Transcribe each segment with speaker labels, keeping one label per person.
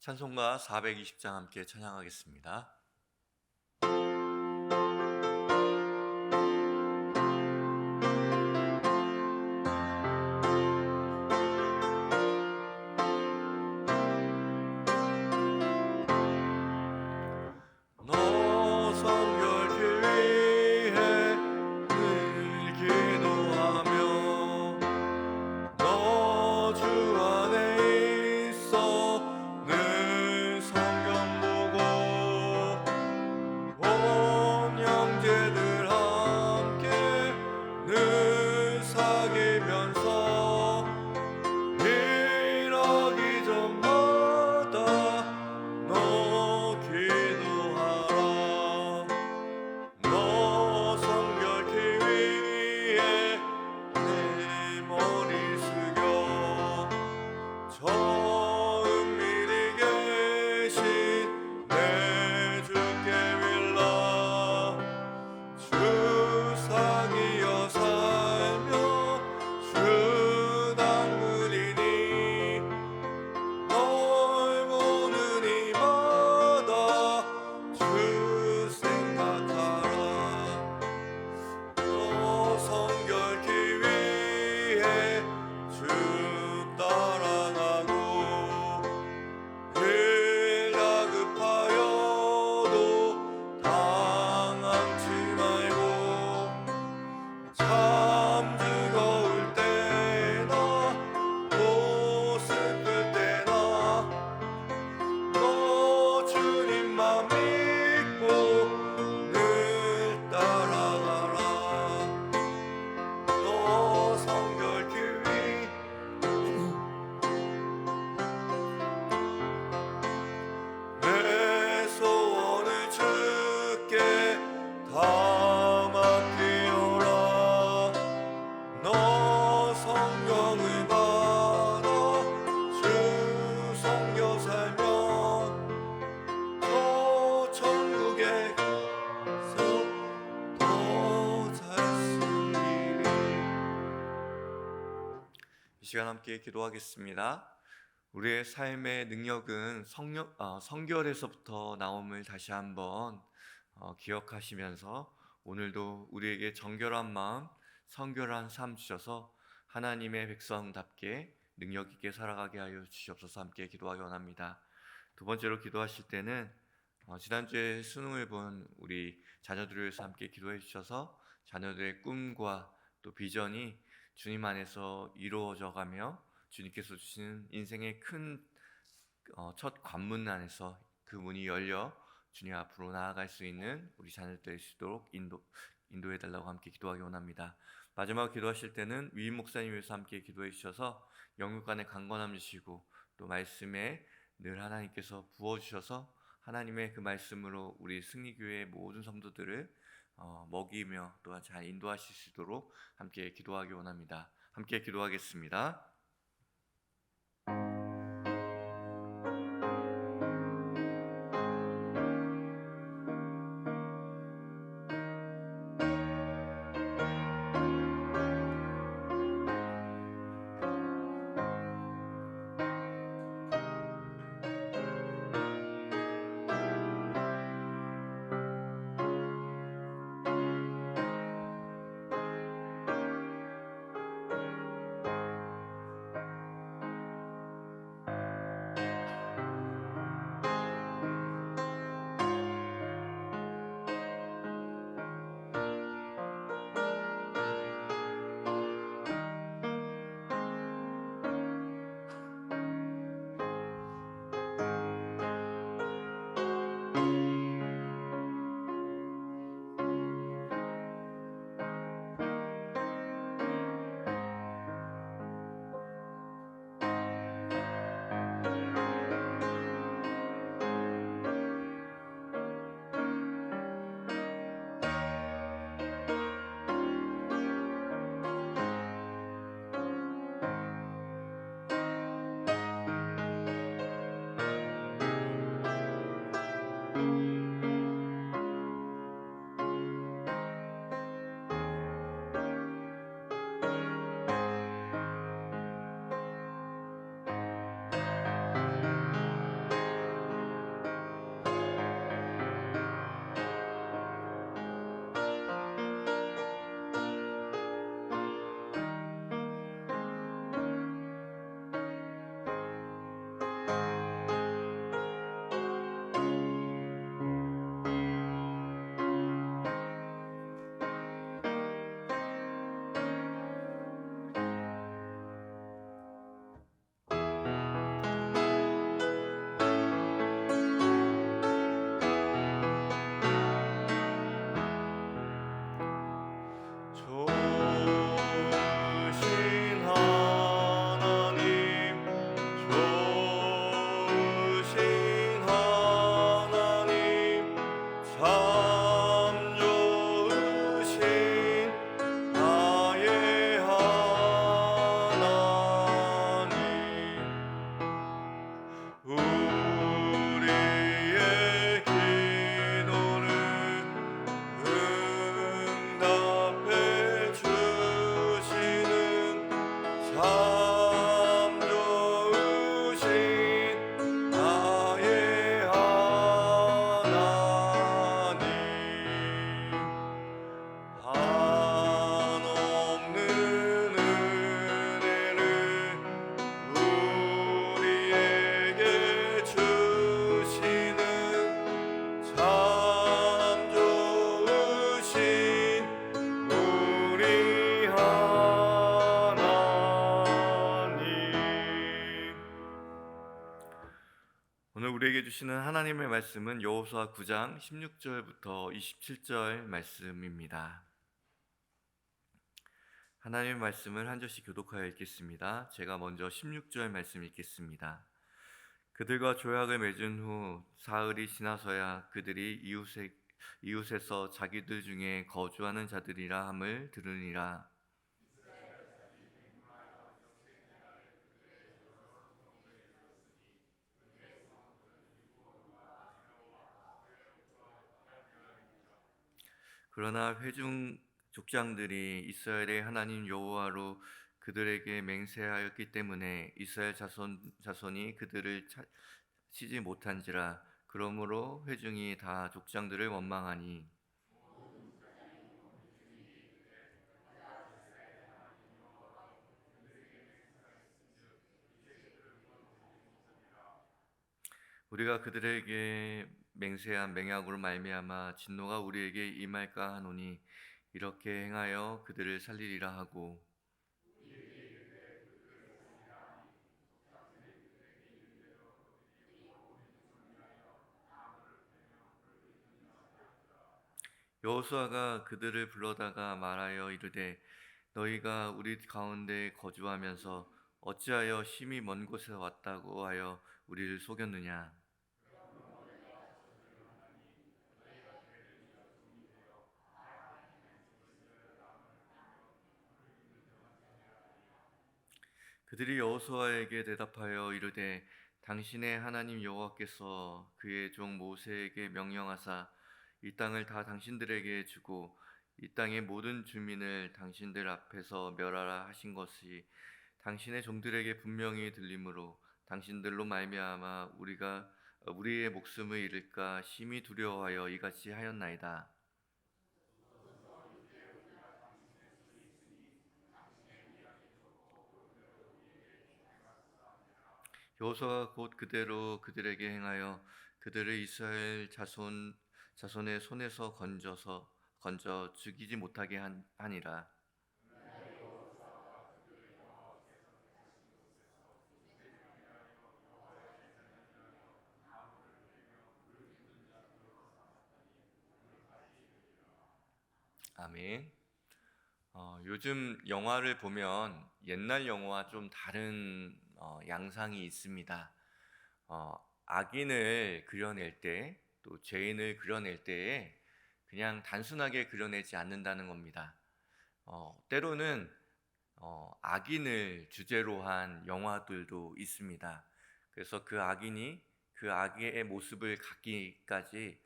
Speaker 1: 찬송가 420장 함께 찬양하겠습니다. 너 성결케 위해 늘 기도하며 너 주 안에 있어 늘 성경 보고 온 형제들 함께 늘 사귀면서 일하기 전마다 너 기도하라. 너 성결케 위해 내 머리 숙여 저 은밀히 계신 내 주께 빌라. 주 사귀어 살며 주 닮으리니 널 보는 이마다 주 생각하라. 너 성결케 위해 주 따라가고 일 다급하여도 당황치 말고 참 즐거울 때나 또 슬플 때나 너 주님만 믿고 늘 따라가라. 너 성결케 위 내 소원을 주께 다 맡기오라. 너 성경을 받아 주 섬겨 살면 너 천국에서 더 잘쓰리리. 이 시간 함께 기도하겠습니다. 우리의 삶의 능력은 성결에서부터 나옴을 다시 한번 기억하시면서 오늘도 우리에게 정결한 마음, 성결한 삶 주셔서 하나님의 백성답게 능력 있게 살아가게 하여 주시옵소서. 함께 기도하기 원합니다. 두 번째로 기도하실 때는 지난주에 수능을 본 우리 자녀들을 위해서 함께 기도해 주셔서 자녀들의 꿈과 또 비전이 주님 안에서 이루어져 가며 주님께서 주시는 인생의 큰 첫 관문 안에서 그 문이 열려 주님 앞으로 나아갈 수 있는 우리 자녀들 될 수 있도록 인도해 달라고 함께 기도하기 원합니다. 마지막 기도하실 때는 위임 목사님 위해서 함께 기도해 주셔서 영육 간의 강건함 주시고 또 말씀에 늘 하나님께서 부어주셔서 하나님의 그 말씀으로 우리 승리교회의 모든 성도들을 먹이며 또한 잘 인도하실 수 있도록 함께 기도하기 원합니다. 함께 기도하겠습니다. 오늘 우리에게 주시는 하나님의 말씀은 여호수아 9장 16절부터 27절 말씀입니다. 하나님의 말씀을 한 절씩 교독하여 읽겠습니다. 제가 먼저 16절 말씀 읽겠습니다. 그들과 조약을 맺은 후 사흘이 지나서야 그들이 이웃에서 자기들 중에 거주하는 자들이라 함을 들으니라. 그러나 회중 족장들이 이스라엘의 하나님 여호와로 그들에게 맹세하였기 때문에 이스라엘 자손이 그들을 치지 못한지라. 그러므로 회중이 다 족장들을 원망하니 우리가 그들에게 맹세한 맹약으로 말미암아 진노가 우리에게 임할까 하노니 이렇게 행하여 그들을 살리리라 하고 여호수아가 그들을 불러다가 말하여 이르되 너희가 우리 가운데 거주하면서 어찌하여 심히 먼 곳에서 왔다고 하여 우리를 속였느냐. 그들이 여호수아에게 대답하여 이르되 당신의 하나님 여호와께서 그의 종 모세에게 명령하사 이 땅을 다 당신들에게 주고 이 땅의 모든 주민을 당신들 앞에서 멸하라 하신 것이 당신의 종들에게 분명히 들리므로 당신들로 말미암아 우리가 우리의 목숨을 잃을까 심히 두려워하여 이같이 하였나이다. 여호수아가 곧 그대로 그들에게 행하여 그들을 이스라엘 자손의 손에서 건져 죽이지 못하게 하니라. 아멘. 요즘 영화를 보면 옛날 영화와 좀 다른 양상이 있습니다. 악인을 그려낼 때, 또 죄인을 그려낼 때에 그냥 단순하게 그려내지 않는다는 겁니다. 때로는 악인을 주제로 한 영화들도 있습니다. 그래서 그 악인이 그 악의 모습을 갖기까지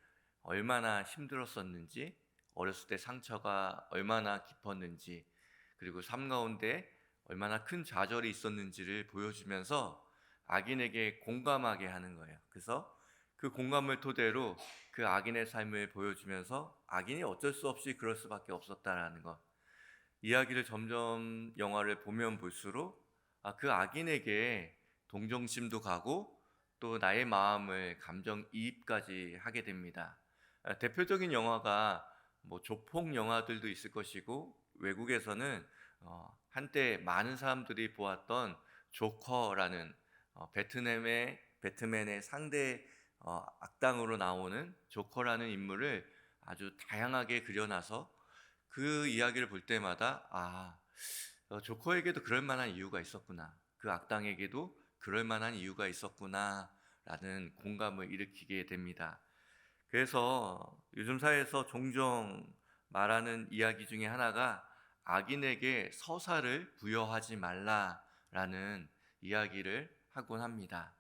Speaker 1: 얼마나 힘들었었는지, 어렸을 때 상처가 얼마나 깊었는지, 그리고 삶 가운데 얼마나 큰 좌절이 있었는지를 보여주면서 악인에게 공감하게 하는 거예요. 그래서 그 공감을 토대로 그 악인의 삶을 보여주면서 악인이 어쩔 수 없이 그럴 수밖에 없었다라는 것. 이야기를 점점 영화를 보면 볼수록 그 악인에게 동정심도 가고 또 나의 마음을 감정이입까지 하게 됩니다. 대표적인 영화가 뭐 조폭 영화들도 있을 것이고 외국에서는 한때 많은 사람들이 보았던 조커라는 배트맨의 상대 악당으로 나오는 조커라는 인물을 아주 다양하게 그려놔서 그 이야기를 볼 때마다 조커에게도 그럴 만한 이유가 있었구나, 그 악당에게도 그럴 만한 이유가 있었구나 라는 공감을 일으키게 됩니다. 그래서 요즘 사회에서 종종 말하는 이야기 중에 하나가 악인에게 서사를 부여하지 말라라는 이야기를 하곤 합니다.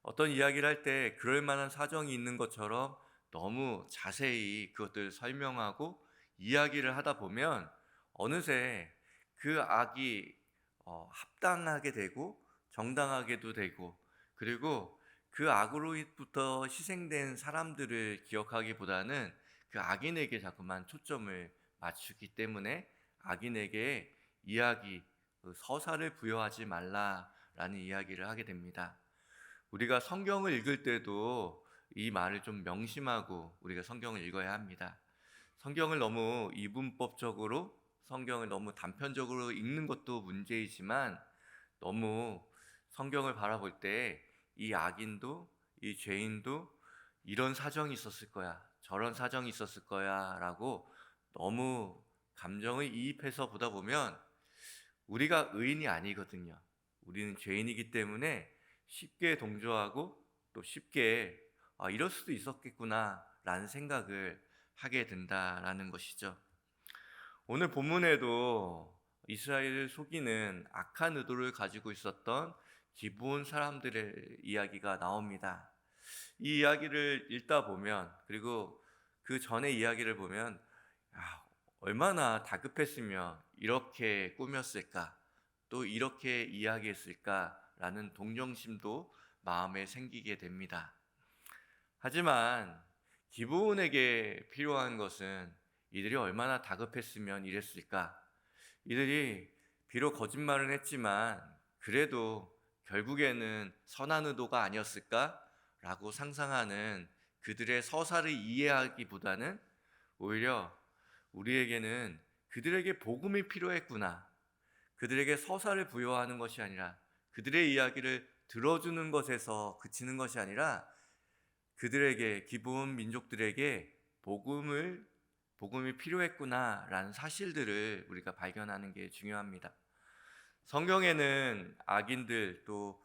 Speaker 1: 어떤 이야기를 할 때 그럴 만한 사정이 있는 것처럼 너무 자세히 그것들을 설명하고 이야기를 하다 보면 어느새 그 악이 합당하게 되고 정당하게도 되고, 그리고 그 악으로부터 희생된 사람들을 기억하기보다는 그 악인에게 자꾸만 초점을 맞추기 때문에 악인에게 그 서사를 부여하지 말라라는 이야기를 하게 됩니다. 우리가 성경을 읽을 때도 이 말을 좀 명심하고 우리가 성경을 읽어야 합니다. 성경을 너무 이분법적으로, 성경을 너무 단편적으로 읽는 것도 문제이지만 너무 성경을 바라볼 때 이 악인도 이 죄인도 이런 사정이 있었을 거야, 저런 사정이 있었을 거야 라고 너무 감정을 이입해서 보다 보면 우리가 의인이 아니거든요. 우리는 죄인이기 때문에 쉽게 동조하고 또 쉽게 이럴 수도 있었겠구나 라는 생각을 하게 된다라는 것이죠. 오늘 본문에도 이스라엘을 속이는 악한 의도를 가지고 있었던 기브온 사람들의 이야기가 나옵니다. 이 이야기를 읽다 보면, 그리고 그 전의 이야기를 보면 얼마나 다급했으면 이렇게 꾸몄을까, 또 이렇게 이야기했을까라는 동정심도 마음에 생기게 됩니다. 하지만 기브온에게 필요한 것은 이들이 얼마나 다급했으면 이랬을까, 이들이 비록 거짓말은 했지만 그래도 결국에는 선한 의도가 아니었을까 라고 상상하는 그들의 서사를 이해하기보다는 오히려 우리에게는 그들에게 복음이 필요했구나, 그들에게 서사를 부여하는 것이 아니라 그들의 이야기를 들어주는 것에서 그치는 것이 아니라 그들에게, 기브온 민족들에게 복음이 필요했구나라는 사실들을 우리가 발견하는 게 중요합니다. 성경에는 악인들, 또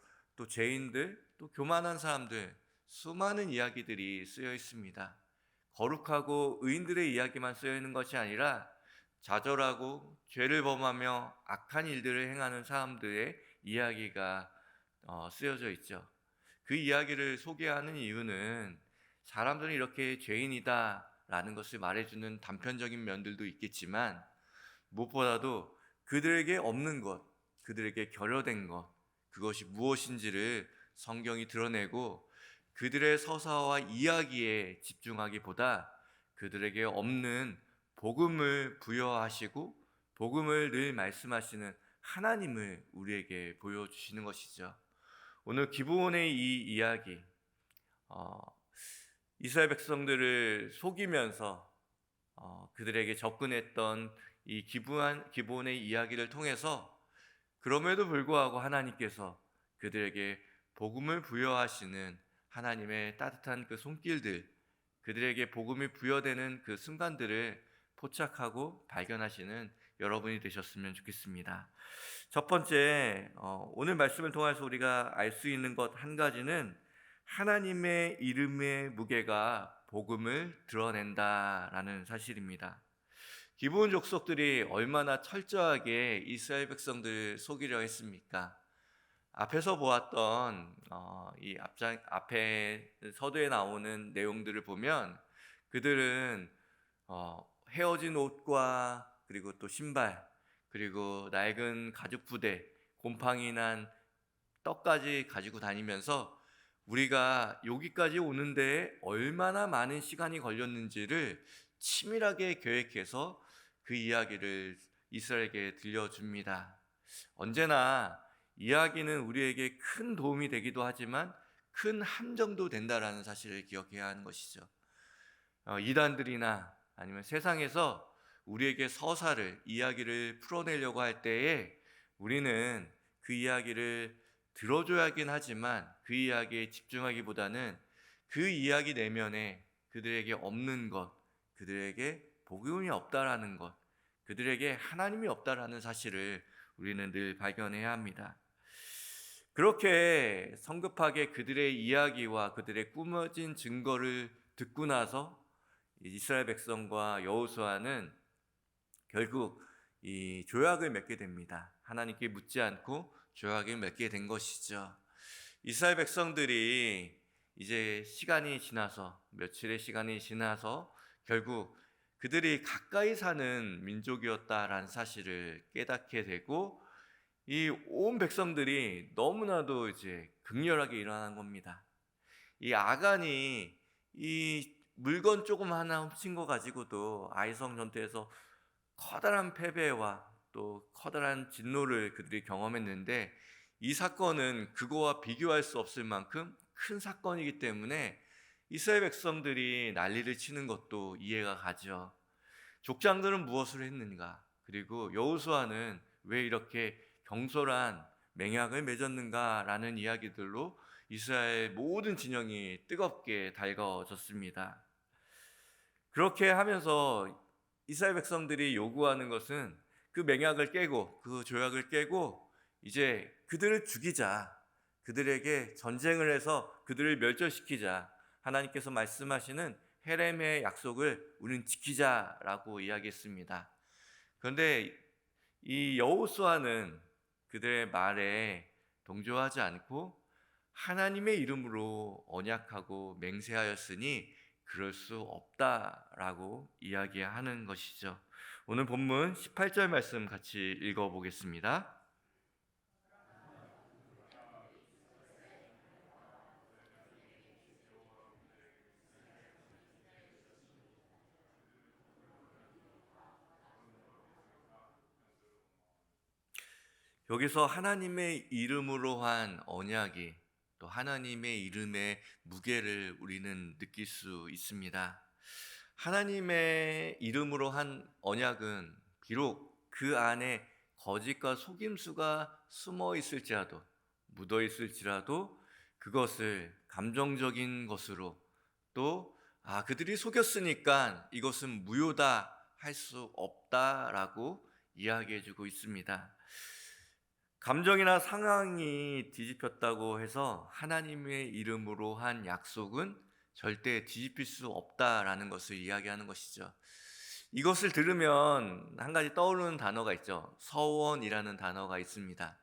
Speaker 1: 죄인들, 또 교만한 사람들, 수많은 이야기들이 쓰여 있습니다. 거룩하고 의인들의 이야기만 쓰여 있는 것이 아니라 좌절하고 죄를 범하며 악한 일들을 행하는 사람들의 이야기가 쓰여져 있죠. 그 이야기를 소개하는 이유는 사람들은 이렇게 죄인이다 라는 것을 말해주는 단편적인 면들도 있겠지만, 무엇보다도 그들에게 없는 것, 그들에게 결여된 것, 그것이 무엇인지를 성경이 드러내고 그들의 서사와 이야기에 집중하기보다 그들에게 없는 복음을 부여하시고 복음을 늘 말씀하시는 하나님을 우리에게 보여주시는 것이죠. 오늘 기브온의 이 이야기, 이스라엘 백성들을 속이면서 그들에게 접근했던 이 기브온의 이야기를 통해서 그럼에도 불구하고 하나님께서 그들에게 복음을 부여하시는 하나님의 따뜻한 그 손길들, 그들에게 복음이 부여되는 그 순간들을 포착하고 발견하시는 여러분이 되셨으면 좋겠습니다. 첫 번째, 오늘 말씀을 통해서 우리가 알 수 있는 것 한 가지는 하나님의 이름의 무게가 복음을 드러낸다라는 사실입니다. 기브온 족속들이 얼마나 철저하게 이스라엘 백성들을 속이려 했습니까? 앞에서 보았던 이 앞에 서두에 나오는 내용들을 보면 그들은 헤어진 옷과 그리고 또 신발, 그리고 낡은 가죽 부대, 곰팡이 난 떡까지 가지고 다니면서 우리가 여기까지 오는데 얼마나 많은 시간이 걸렸는지를 치밀하게 계획해서 그 이야기를 이스라엘에게 들려줍니다. 언제나 이야기는 우리에게 큰 도움이 되기도 하지만 큰 함정도 된다라는 사실을 기억해야 하는 것이죠. 이단들이나 아니면 세상에서 우리에게 서사를, 이야기를 풀어내려고 할 때에 우리는 그 이야기를 들어줘야 하긴 하지만 그 이야기에 집중하기보다는 그 이야기 내면에 그들에게 없는 것, 그들에게 복음이 없다라는 것, 그들에게 하나님이 없다라는 사실을 우리는 늘 발견해야 합니다. 그렇게 성급하게 그들의 이야기와 그들의 꾸며진 증거를 듣고 나서 이스라엘 백성과 여호수아는 결국 이 조약을 맺게 됩니다. 하나님께 묻지 않고 조약을 맺게 된 것이죠. 이스라엘 백성들이 이제 시간이 지나서, 며칠의 시간이 지나서 결국 그들이 가까이 사는 민족이었다라는 사실을 깨닫게 되고, 이 온 백성들이 너무나도 이제 극렬하게 일어난 겁니다. 이 아간이 이 물건 조금 하나 훔친 거 가지고도 아이성 전투에서 커다란 패배와 또 커다란 진노를 그들이 경험했는데, 이 사건은 그거와 비교할 수 없을 만큼 큰 사건이기 때문에 이스라엘 백성들이 난리를 치는 것도 이해가 가죠. 족장들은 무엇을 했는가, 그리고 여호수아는 왜 이렇게 경솔한 맹약을 맺었는가라는 이야기들로 이스라엘 모든 진영이 뜨겁게 달궈졌습니다. 그렇게 하면서 이스라엘 백성들이 요구하는 것은 그 맹약을 깨고 그 조약을 깨고 이제 그들을 죽이자, 그들에게 전쟁을 해서 그들을 멸절시키자, 하나님께서 말씀하시는 헤렘의 약속을 우리는 지키자라고 이야기했습니다. 그런데 이 여호수아는 그들의 말에 동조하지 않고 하나님의 이름으로 언약하고 맹세하였으니 그럴 수 없다라고 이야기하는 것이죠. 오늘 본문 18절 말씀 같이 읽어보겠습니다. 여기서 하나님의 이름으로 한 언약이 또 하나님의 이름의 무게를 우리는 느낄 수 있습니다. 하나님의 이름으로 한 언약은 비록 그 안에 거짓과 속임수가 숨어 있을지라도, 묻어 있을지라도 그것을 감정적인 것으로 또 그들이 속였으니까 이것은 무효다 할 수 없다라고 이야기해 주고 있습니다. 감정이나 상황이 뒤집혔다고 해서 하나님의 이름으로 한 약속은 절대 뒤집힐 수 없다라는 것을 이야기하는 것이죠. 이것을 들으면 한 가지 떠오르는 단어가 있죠. 서원이라는 단어가 있습니다.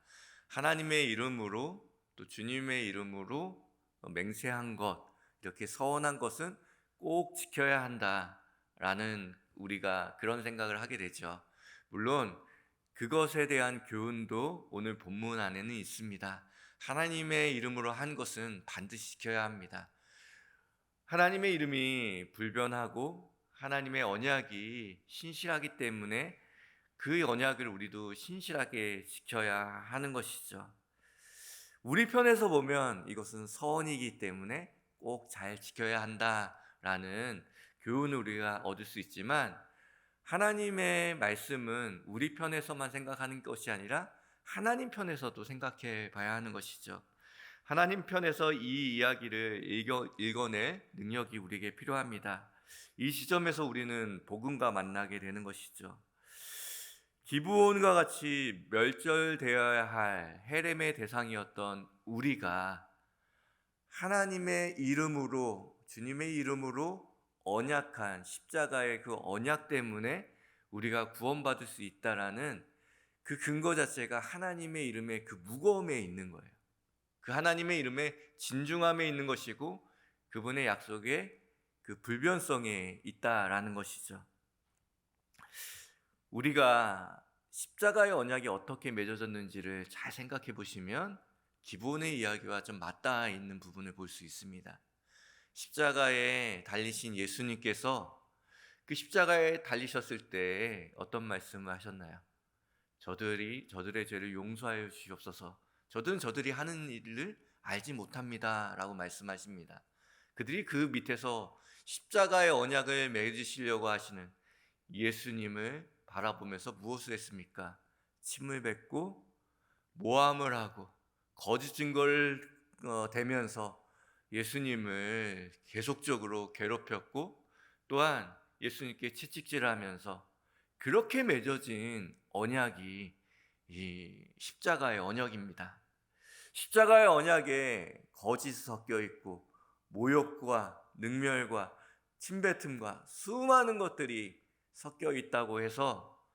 Speaker 1: 하나님의 이름으로 또 주님의 이름으로 맹세한 것, 이렇게 서원한 것은 꼭 지켜야 한다라는 우리가 그런 생각을 하게 되죠. 물론 그것에 대한 교훈도 오늘 본문 안에는 있습니다. 하나님의 이름으로 한 것은 반드시 지켜야 합니다. 하나님의 이름이 불변하고 하나님의 언약이 신실하기 때문에 그 언약을 우리도 신실하게 지켜야 하는 것이죠. 우리 편에서 보면 이것은 서원이기 때문에 꼭 잘 지켜야 한다라는 교훈을 우리가 얻을 수 있지만 하나님의 말씀은 우리 편에서만 생각하는 것이 아니라 하나님 편에서도 생각해 봐야 하는 것이죠. 하나님 편에서 이 이야기를 읽어낼 능력이 우리에게 필요합니다. 이 시점에서 우리는 복음과 만나게 되는 것이죠. 기브온과 같이 멸절되어야 할 헤렘의 대상이었던 우리가 하나님의 이름으로, 주님의 이름으로 언약한 십자가의 그 언약 때문에 우리가 구원받을 수 있다라는 그 근거 자체가 하나님의 이름의 그 무거움에 있는 거예요. 그 하나님의 이름의 진중함에 있는 것이고 그분의 약속의 그 불변성에 있다라는 것이죠. 우리가 십자가의 언약이 어떻게 맺어졌는지를 잘 생각해 보시면 기본의 이야기와 좀 맞닿아 있는 부분을 볼 수 있습니다. 십자가에 달리신 예수님께서 그 십자가에 달리셨을 때 어떤 말씀을 하셨나요? 저들의 죄를 용서하여 주시옵소서. 저들이 하는 일을 알지 못합니다 라고 말씀하십니다. 그들이 그 밑에서 십자가의 언약을 맺으시려고 하시는 예수님을 바라보면서 무엇을 했습니까? 침을 뱉고 모함을 하고 거짓 증거를 대면서 예수님을 계속적으로 괴롭혔고 또한 예수님께 채찍질하면서 그렇게 맺어진 언약이 이 십자가의 언약입니다. 십자가의 언약에 거짓이 섞여 있고 모욕과 능멸과 침뱉음과 수많은 것들이 섞여 있다고 해서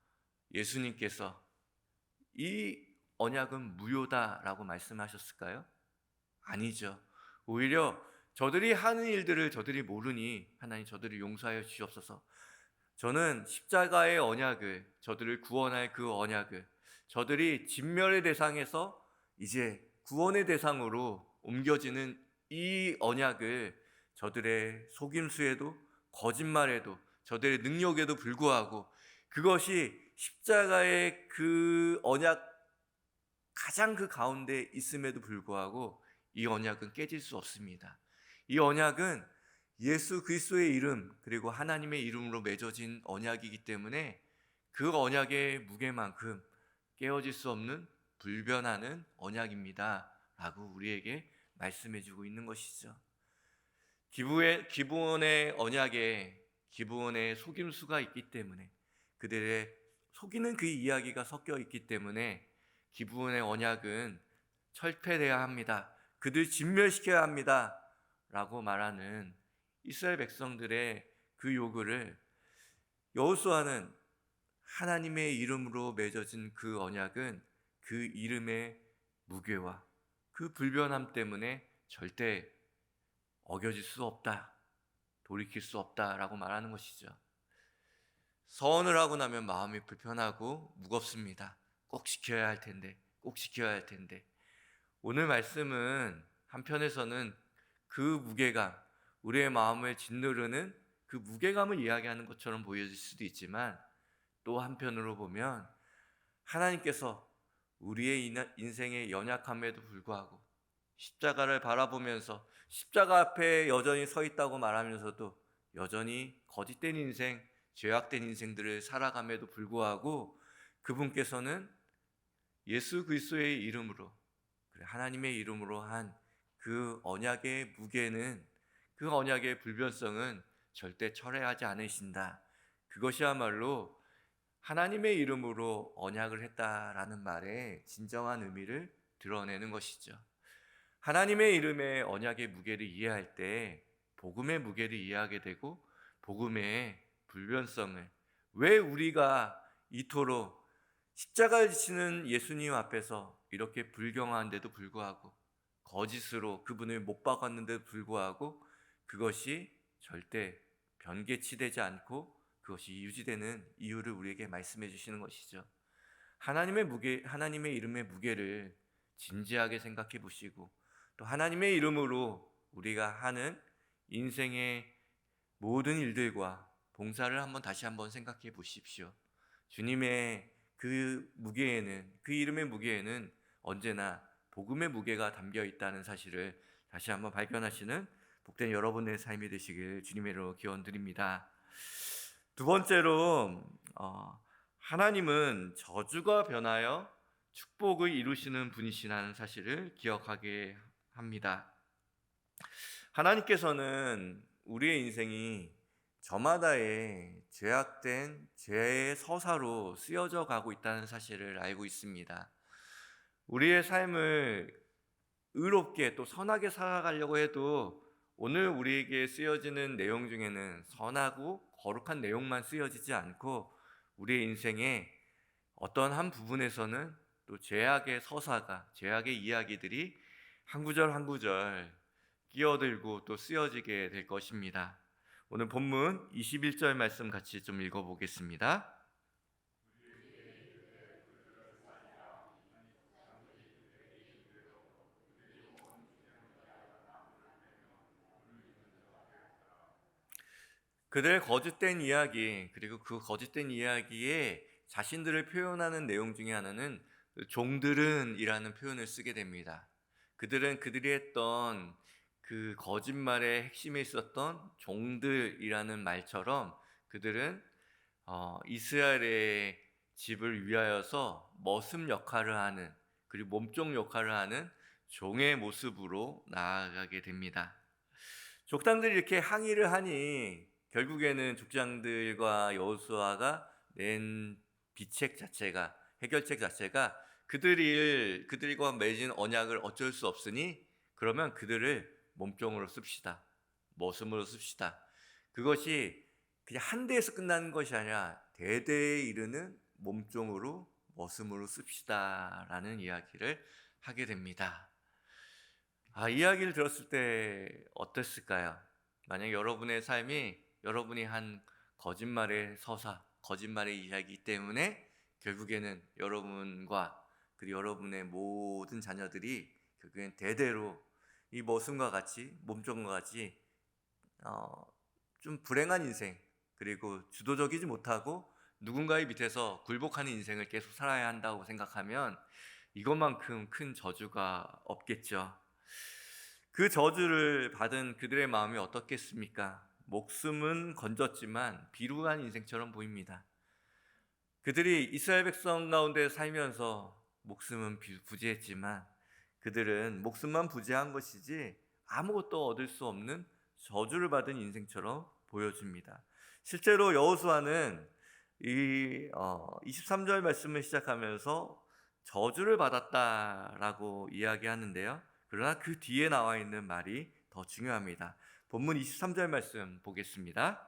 Speaker 1: 예수님께서 이 언약은 무효다라고 말씀하셨을까요? 아니죠. 오히려 저들이 하는 일들을 저들이 모르니 하나님 저들을 용서하여 주시옵소서. 저는 십자가의 언약을, 저들을 구원할 그 언약을, 저들이 진멸의 대상에서 이제 구원의 대상으로 옮겨지는 이 언약을 저들의 속임수에도 거짓말에도 저들의 능력에도 불구하고 그것이 십자가의 그 언약 가장 그 가운데 있음에도 불구하고 이 언약은 깨질 수 없습니다. 이 언약은 예수 그리스도의 이름 그리고 하나님의 이름으로 맺어진 언약이기 때문에 그 언약의 무게만큼 깨어질 수 없는 불변하는 언약입니다 라고 우리에게 말씀해주고 있는 것이죠. 기브온의 언약에 기브온의 속임수가 있기 때문에, 그들의 속이는 그 이야기가 섞여 있기 때문에 기브온의 언약은 철폐돼야 합니다. 그들 진멸시켜야 합니다. 라고 말하는 이스라엘 백성들의 그 요구를 여호수아는, 하나님의 이름으로 맺어진 그 언약은 그 이름의 무게와 그 불변함 때문에 절대 어겨질 수 없다, 돌이킬 수 없다라고 말하는 것이죠. 서원을 하고 나면 마음이 불편하고 무겁습니다. 꼭 지켜야 할 텐데, 꼭 지켜야 할 텐데. 오늘 말씀은 한편에서는 그 무게감, 우리의 마음을 짓누르는 그 무게감을 이야기하는 것처럼 보여질 수도 있지만, 또 한편으로 보면 하나님께서 우리의 인생의 연약함에도 불구하고 십자가를 바라보면서 십자가 앞에 여전히 서 있다고 말하면서도 여전히 거짓된 인생, 죄악된 인생들을 살아감에도 불구하고 그분께서는 예수 그리스도의 이름으로, 하나님의 이름으로 한 그 언약의 무게는, 그 언약의 불변성은 절대 철회하지 않으신다. 그것이야말로 하나님의 이름으로 언약을 했다라는 말의 진정한 의미를 드러내는 것이죠. 하나님의 이름의 언약의 무게를 이해할 때 복음의 무게를 이해하게 되고, 복음의 불변성을, 왜 우리가 이토록 십자가를 지시는 예수님 앞에서 이렇게 불경한데도 불구하고, 거짓으로 그분을 못 박았는데도 불구하고 그것이 절대 변개치되지 않고 그것이 유지되는 이유를 우리에게 말씀해 주시는 것이죠. 하나님의 이름의 무게를 진지하게 생각해 보시고, 또 하나님의 이름으로 우리가 하는 인생의 모든 일들과 봉사를 다시 한번 생각해 보십시오. 주님의 그 무게에는, 그 이름의 무게에는 언제나 복음의 무게가 담겨 있다는 사실을 다시 한번 발견하시는 복된 여러분의 삶이 되시길 주님의 이름으로 기원드립니다. 두 번째로, 하나님은 저주가 변하여 축복을 이루시는 분이시라는 사실을 기억하게 합니다. 하나님께서는 우리의 인생이 저마다의 죄악된 죄의 서사로 쓰여져 가고 있다는 사실을 알고 있습니다. 우리의 삶을 의롭게 또 선하게 살아가려고 해도 오늘 우리에게 쓰여지는 내용 중에는 선하고 거룩한 내용만 쓰여지지 않고, 우리의 인생의 어떤 한 부분에서는 또 죄악의 서사가, 죄악의 이야기들이 한 구절 한 구절 끼어들고 또 쓰여지게 될 것입니다. 오늘 본문 21절 말씀 같이 좀 읽어보겠습니다. 그들의 거짓된 이야기, 그리고 그 거짓된 이야기에 자신들을 표현하는 내용 중에 하나는 종들은 이라는 표현을 쓰게 됩니다. 그들은 그들이 했던 그 거짓말의 핵심에 있었던 종들이라는 말처럼, 그들은 이스라엘의 집을 위하여서 머슴 역할을 하는, 그리고 몸종 역할을 하는 종의 모습으로 나아가게 됩니다. 족장들이 이렇게 항의를 하니 결국에는 족장들과 여호수아가 낸 해결책 자체가 그들과 맺은 언약을 어쩔 수 없으니 그러면 그들을 몸종으로 씁시다, 머슴으로 씁시다. 그것이 그냥 한 대에서 끝나는 것이 아니라 대대에 이르는 몸종으로, 머슴으로 씁시다라는 이야기를 하게 됩니다. 이 이야기를 들었을 때 어땠을까요? 만약 여러분의 삶이, 여러분이 한 거짓말의 서사, 거짓말의 이야기 때문에 결국에는 여러분과 그리고 여러분의 모든 자녀들이 결국엔 대대로 이 머슴과 같이, 몸종과 같이 좀 불행한 인생, 그리고 주도적이지 못하고 누군가의 밑에서 굴복하는 인생을 계속 살아야 한다고 생각하면 이것만큼 큰 저주가 없겠죠. 그 저주를 받은 그들의 마음이 어떻겠습니까? 목숨은 건졌지만 비루한 인생처럼 보입니다. 그들이 이스라엘 백성 가운데 살면서 목숨은 부지했지만 그들은 목숨만 부재한 것이지 아무것도 얻을 수 없는 저주를 받은 인생처럼 보여집니다. 실제로 여호수아는 이 23절 말씀을 시작하면서 저주를 받았다라고 이야기하는데요. 그러나 그 뒤에 나와 있는 말이 더 중요합니다. 본문 23절 말씀 보겠습니다.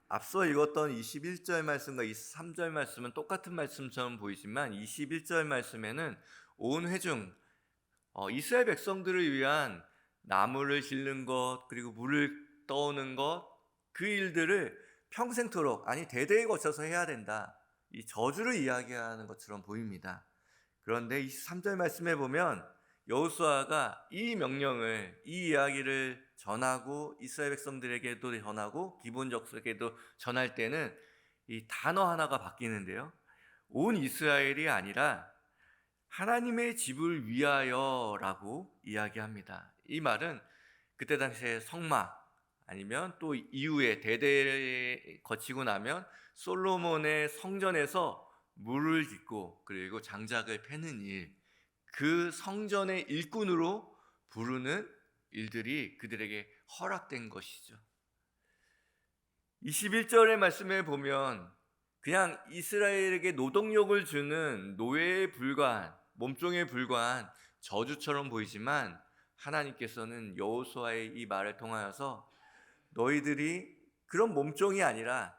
Speaker 1: 앞서 읽었던 21절 말씀과 23절 말씀은 똑같은 말씀처럼 보이지만 21절 말씀에는 온 회중 이스라엘 백성들을 위한 나무를 짓는 것 그리고 물을 떠오는 것 그 일들을 평생토록 아니 대대에 거쳐서 해야 된다. 이 저주를 이야기하는 것처럼 보입니다. 그런데 23절 말씀에 보면 여호수아가 이 명령을 이 이야기를 전하고 이스라엘 백성들에게도 전하고 기본적에게도 전할 때는 이 단어 하나가 바뀌는데요. 온 이스라엘이 아니라 하나님의 집을 위하여라고 이야기합니다. 이 말은 그때 당시에 성막 아니면 또 이후에 대대에 거치고 나면 솔로몬의 성전에서 물을 짓고 그리고 장작을 패는 일, 그 성전의 일꾼으로 부르는 일들이 그들에게 허락된 것이죠. 21절의 말씀에 보면 그냥 이스라엘에게 노동력을 주는 노예에 불과한 몸종에 불과한 저주처럼 보이지만 하나님께서는 여호수아의 이 말을 통하여서 너희들이 그런 몸종이 아니라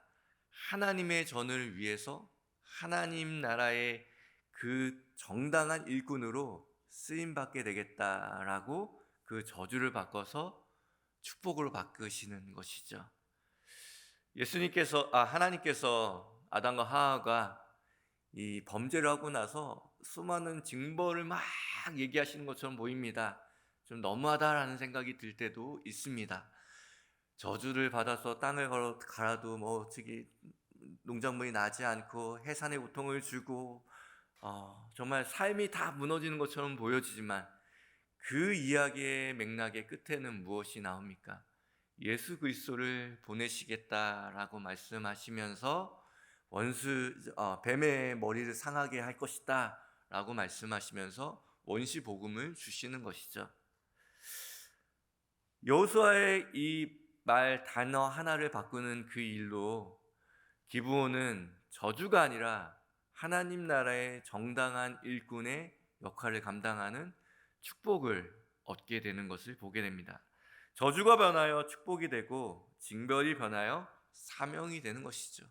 Speaker 1: 하나님의 전을 위해서 하나님 나라의 그 정당한 일꾼으로 쓰임받게 되겠다라고 그 저주를 바꿔서 축복으로 바꾸시는 것이죠. 하나님께서 아담과 하와가 이 범죄를 하고 나서 수많은 징벌을 막 얘기하시는 것처럼 보입니다. 좀 너무하다라는 생각이 들 때도 있습니다. 저주를 받아서 땅을 갈아도 농작물이 나지 않고 해산의 고통을 주고 정말 삶이 다 무너지는 것처럼 보여지지만 그 이야기의 맥락의 끝에는 무엇이 나옵니까? 예수 그리스도를 보내시겠다라고 말씀하시면서 뱀의 머리를 상하게 할 것이다 라고 말씀하시면서 원시 복음을 주시는 것이죠. 여호수아의 이 말 단어 하나를 바꾸는 그 일로 기브온은 저주가 아니라 하나님 나라의 정당한 일꾼의 역할을 감당하는 축복을 얻게 되는 것을 보게 됩니다. 저주가 변하여 축복이 되고 징벌이 변하여 사명이 되는 것이죠.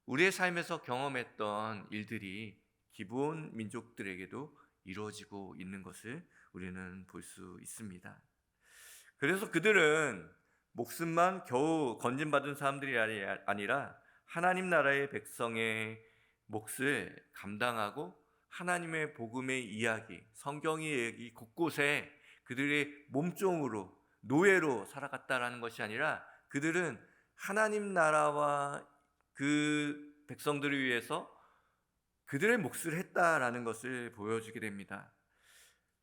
Speaker 1: 우리의 삶에서 경험했던 일들이 기브온 민족들에게도 이루어지고 있는 것을 우리는 볼 수 있습니다. 그래서 그들은 목숨만 겨우 건진받은 사람들이 아니라 하나님 나라의 백성의 몫을 감당하고 하나님의 복음의 이야기, 성경의 이야기 곳곳에 그들의 몸종으로 노예로 살아갔다라는 것이 아니라 그들은 하나님 나라와 그 백성들을 위해서 그들의 몫을 했다라는 것을 보여주게 됩니다.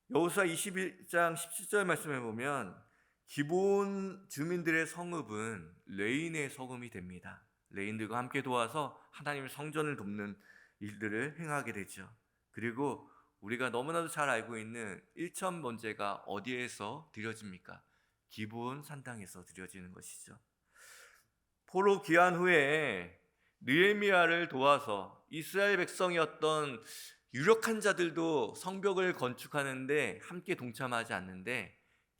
Speaker 1: 여호수아 21장 17절 말씀에 보면 기본 주민들의 성읍은 레인의 성읍이 됩니다. 레인들과 함께 도와서 하나님의 성전을 돕는 일들을 행하게 되죠. 그리고 우리가 너무나도 잘 알고 있는 일천 번제가 어디에서 드려집니까? 기브온 산당에서 드려지는 것이죠. 포로 귀환 후에 느헤미야를 도와서 이스라엘 백성이었던 유력한 자들도 성벽을 건축하는데 함께 동참하지 않는데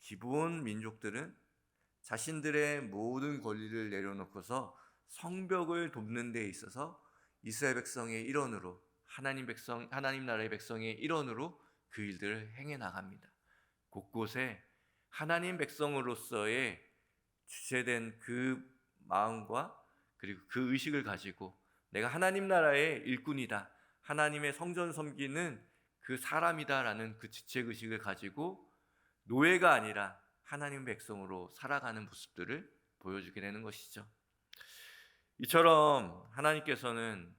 Speaker 1: 기브온 민족들은 자신들의 모든 권리를 내려놓고서 성벽을 돕는 데 있어서 이스라엘 백성의 일원으로 하나님 나라의 백성의 일원으로 그 일들을 행해 나갑니다. 곳곳에 하나님 백성으로서의 주체된 그 마음과 그리고 그 의식을 가지고 내가 하나님 나라의 일꾼이다, 하나님의 성전 섬기는 그 사람이다라는 그 주체의식을 가지고 노예가 아니라 하나님 백성으로 살아가는 모습들을 보여주게 되는 것이죠. 이처럼 하나님께서는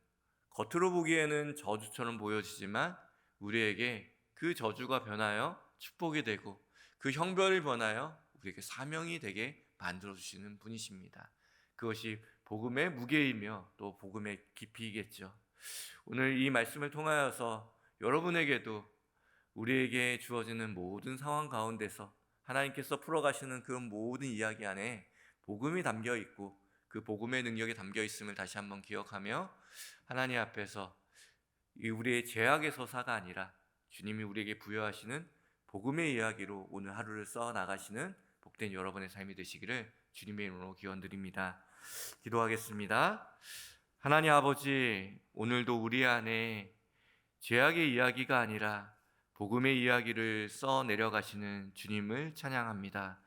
Speaker 1: 겉으로 보기에는 저주처럼 보여지지만 우리에게 그 저주가 변하여 축복이 되고 그 형벌이 변하여 우리에게 사명이 되게 만들어 주시는 분이십니다. 그것이 복음의 무게이며 또 복음의 깊이겠죠. 오늘 이 말씀을 통하여서 여러분에게도 우리에게 주어지는 모든 상황 가운데서 하나님께서 풀어가시는 그런 모든 이야기 안에 복음이 담겨 있고 그 복음의 능력이 담겨 있음을 다시 한번 기억하며 하나님 앞에서 우리의 죄악의 서사가 아니라 주님이 우리에게 부여하시는 복음의 이야기로 오늘 하루를 써 나가시는 복된 여러분의 삶이 되시기를 주님의 이름으로 기원드립니다. 기도하겠습니다. 하나님 아버지, 오늘도 우리 안에 죄악의 이야기가 아니라 복음의 이야기를 써 내려가시는 주님을 찬양합니다.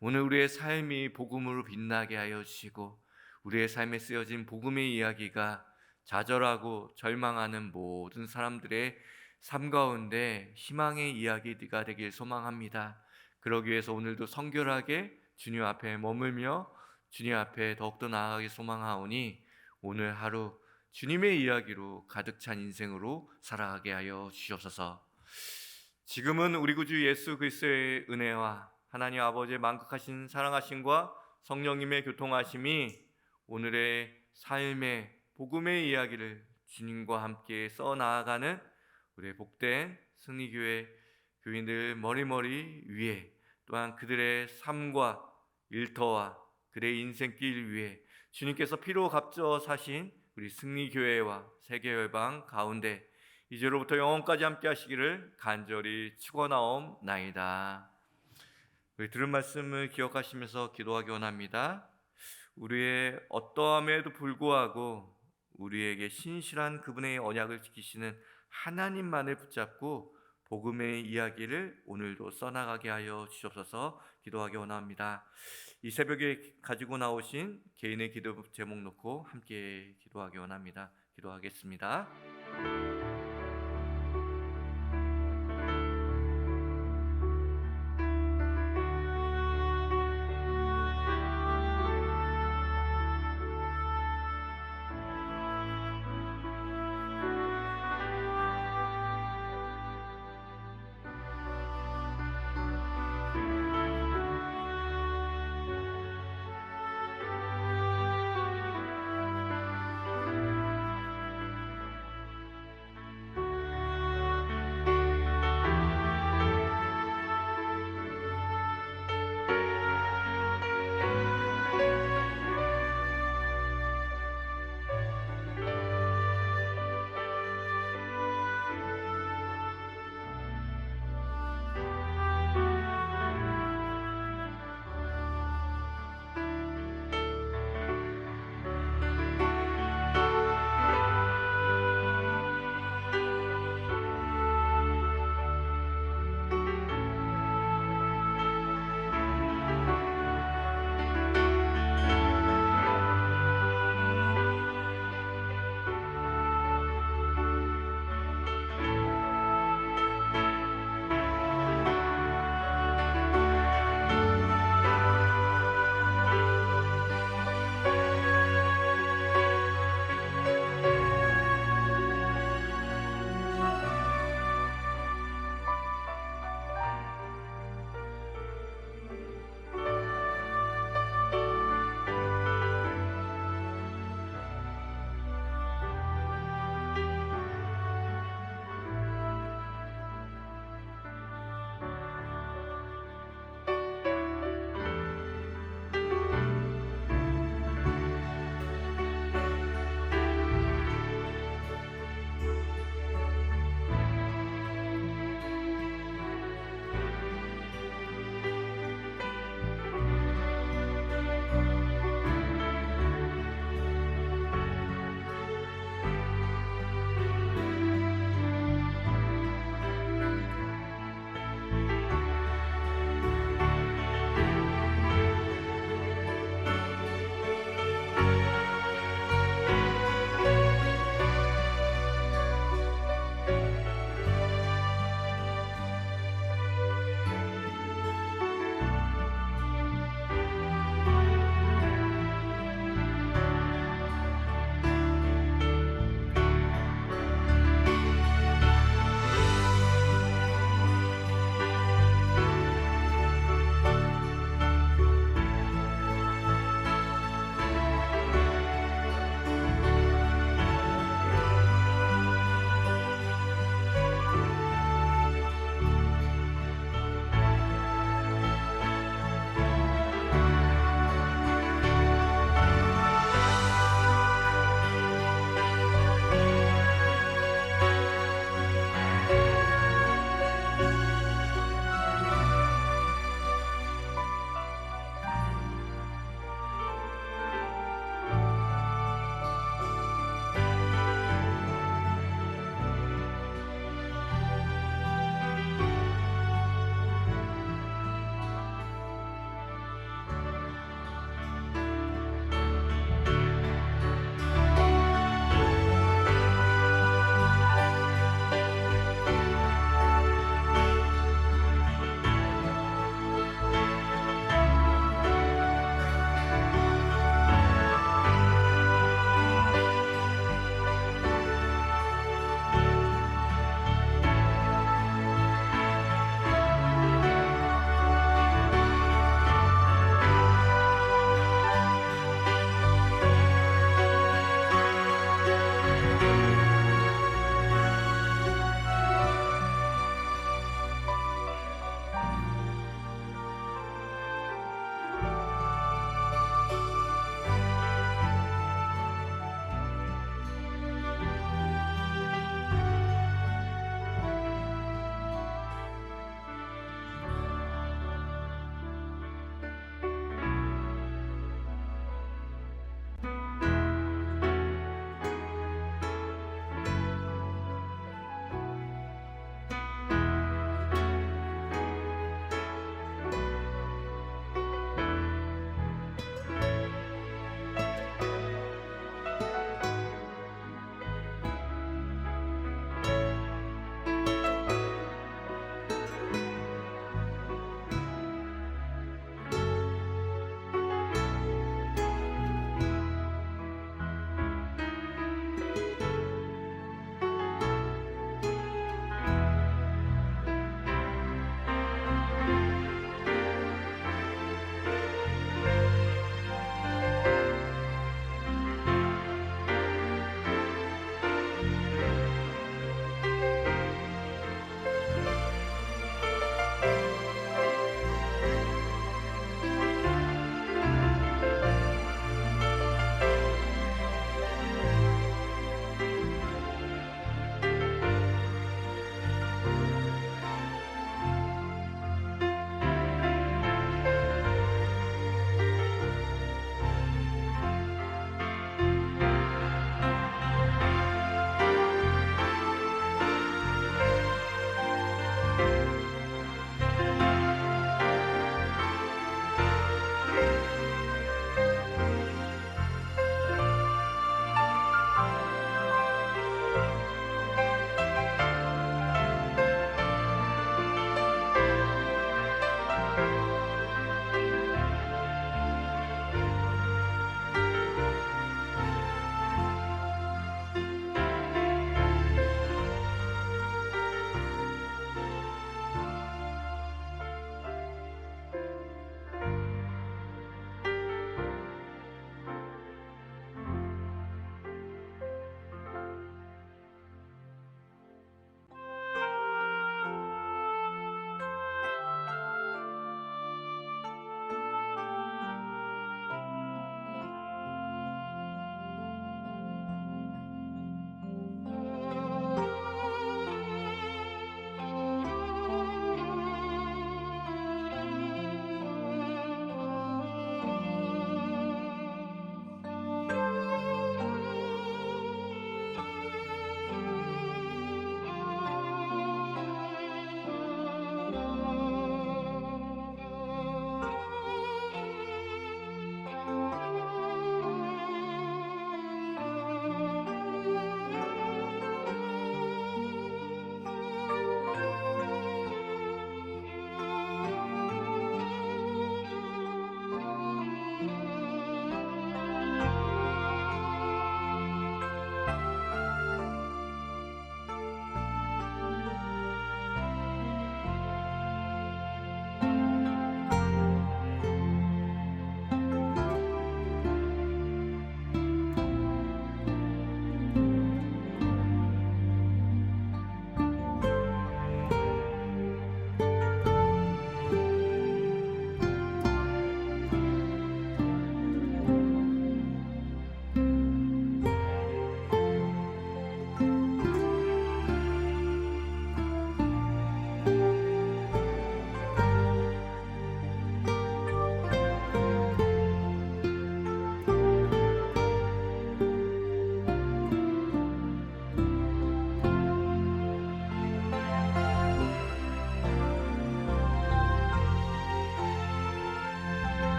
Speaker 1: 오늘 우리의 삶이 복음으로 빛나게 하여 주시고 우리의 삶에 쓰여진 복음의 이야기가 좌절하고 절망하는 모든 사람들의 삶 가운데 희망의 이야기가 되길 소망합니다. 그러기 위해서 오늘도 성결하게 주님 앞에 머물며 주님 앞에 더욱더 나아가기 소망하오니 오늘 하루 주님의 이야기로 가득 찬 인생으로 살아가게 하여 주시옵소서. 지금은 우리 구주 예수 그리스도의 은혜와 하나님 아버지의 만극하신 사랑하심과 성령님의 교통하심이 오늘의 삶의 복음의 이야기를 주님과 함께 써나가는 우리의 복된 승리교회 교인들 머리머리 위에 또한 그들의 삶과 일터와 그들의 인생길 위에 주님께서 피로 값져 사신 우리 승리교회와 세계열방 가운데 이제로부터 영원까지 함께 하시기를 간절히 축원하옵나이다. 우리 들은 말씀을 기억하시면서 기도하기 원합니다. 우리의 어떠함에도 불구하고 우리에게 신실한 그분의 언약을 지키시는 하나님만을 붙잡고 복음의 이야기를 오늘도 써나가게 하여 주시옵소서. 기도하기 원합니다. 이 새벽에 가지고 나오신 개인의 기도 제목 놓고 함께 기도하기 원합니다. 기도하겠습니다.